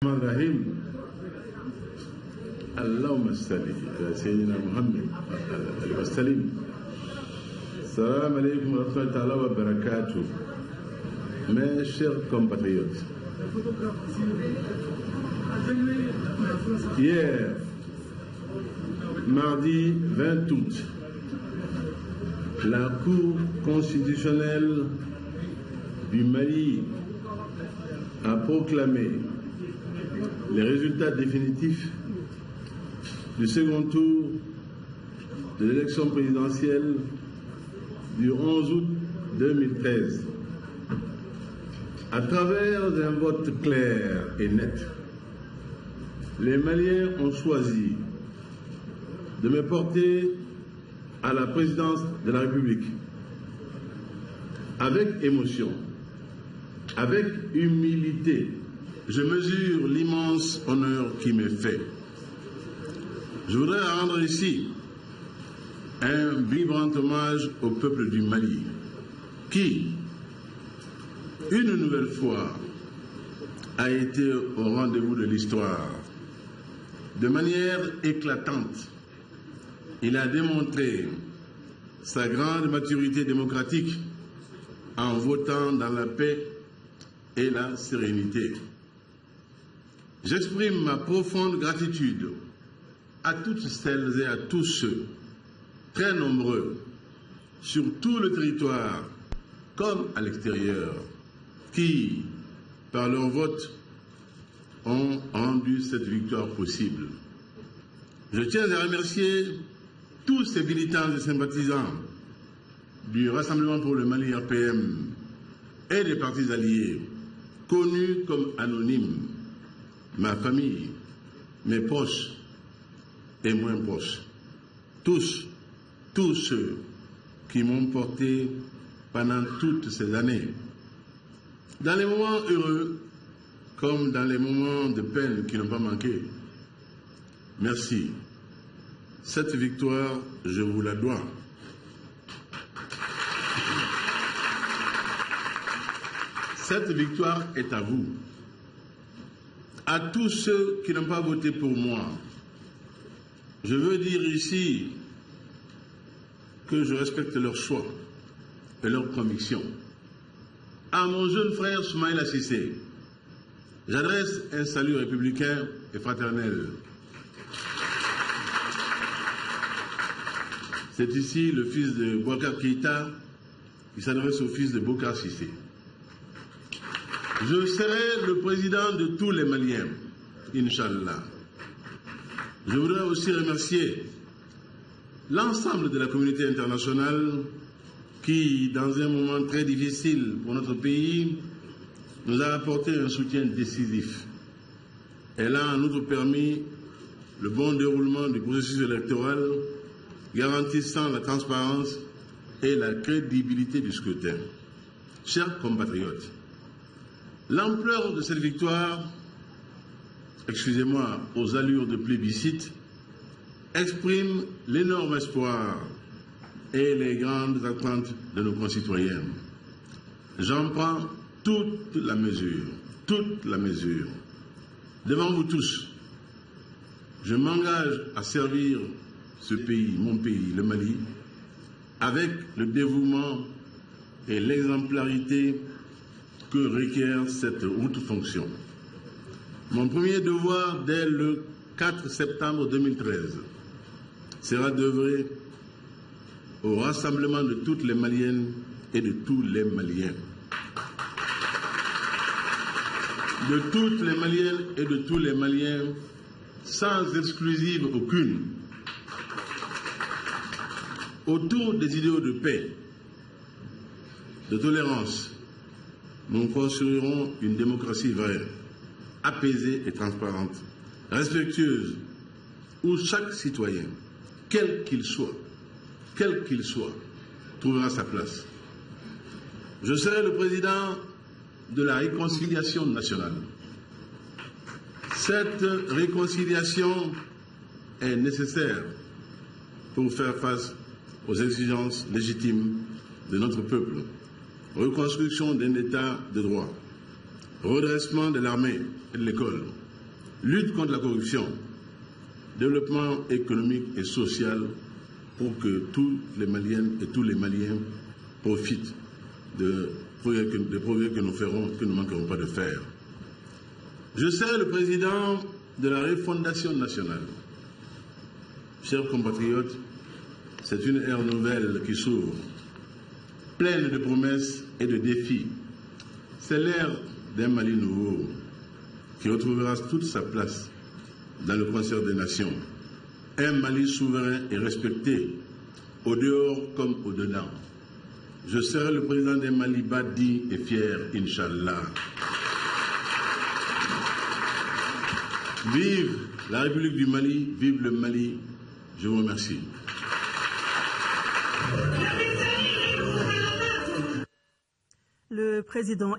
الرحيم اللهم صل على سيدنا محمد وسلم. Salam alaikum wa rahmatullahi wa barakatuh. Mes chers compatriotes, hier, mardi 20 août, la Cour constitutionnelle du Mali a proclamé les résultats définitifs du second tour de l'élection présidentielle du 11 août 2013. À travers un vote clair et net, les Maliens ont choisi de me porter à la présidence de la République avec émotion, avec humilité. Je mesure l'immense honneur qui m'est fait. Je voudrais rendre ici un vibrant hommage au peuple du Mali qui, une nouvelle fois, a été au rendez-vous de l'histoire. De manière éclatante, il a démontré sa grande maturité démocratique en votant dans la paix et la sérénité. J'exprime ma profonde gratitude à toutes celles et à tous ceux, très nombreux, sur tout le territoire comme à l'extérieur, qui, par leur vote, ont rendu cette victoire possible. Je tiens à remercier tous ces militants et sympathisants du Rassemblement pour le Mali RPM et des partis alliés, connus comme anonymes, ma famille, mes proches et moins proches, tous ceux qui m'ont porté pendant toutes ces années, dans les moments heureux comme dans les moments de peine qui n'ont pas manqué. Merci. Cette victoire, je vous la dois. Cette victoire est à vous. À tous ceux qui n'ont pas voté pour moi, je veux dire ici que je respecte leur choix et leurs convictions. À mon jeune frère Soumaïla Cissé, j'adresse un salut républicain et fraternel. C'est ici le fils de Boubacar Keïta qui s'adresse au fils de Boubacar Cissé. Je serai le président de tous les Maliens, Inch'Allah. Je voudrais aussi remercier l'ensemble de la communauté internationale qui, dans un moment très difficile pour notre pays, nous a apporté un soutien décisif. Elle a en outre permis le bon déroulement du processus électoral, garantissant la transparence et la crédibilité du scrutin. Chers compatriotes, l'ampleur de cette victoire, excusez-moi, aux allures de plébiscite, exprime l'énorme espoir et les grandes attentes de nos concitoyens. J'en prends toute la mesure. Devant vous tous, je m'engage à servir ce pays, mon pays, le Mali, avec le dévouement et l'exemplarité que requiert cette haute fonction. Mon premier devoir dès le 4 septembre 2013 sera d'œuvrer au rassemblement de toutes les Maliennes et de tous les Maliens. De toutes les Maliennes et de tous les Maliens, sans exclusive aucune, autour des idéaux de paix, de tolérance. Nous construirons une démocratie vraie, apaisée et transparente, respectueuse, où chaque citoyen, quel qu'il soit, trouvera sa place. Je serai le président de la réconciliation nationale. Cette réconciliation est nécessaire pour faire face aux exigences légitimes de notre peuple. Reconstruction d'un État de droit, redressement de l'armée et de l'école, lutte contre la corruption, développement économique et social pour que tous les Maliennes et tous les Maliens profitent des progrès que nous ferons, que nous ne manquerons pas de faire. Je serai le président de la refondation nationale. Chers compatriotes, c'est une ère nouvelle qui s'ouvre, pleine de promesses et de défis. C'est l'ère d'un Mali nouveau qui retrouvera toute sa place dans le concert des nations. Un Mali souverain et respecté, au dehors comme au dedans. Je serai le président d'un Mali bâti et fier, Inch'Allah. Vive la République du Mali, vive le Mali. Je vous remercie. Le président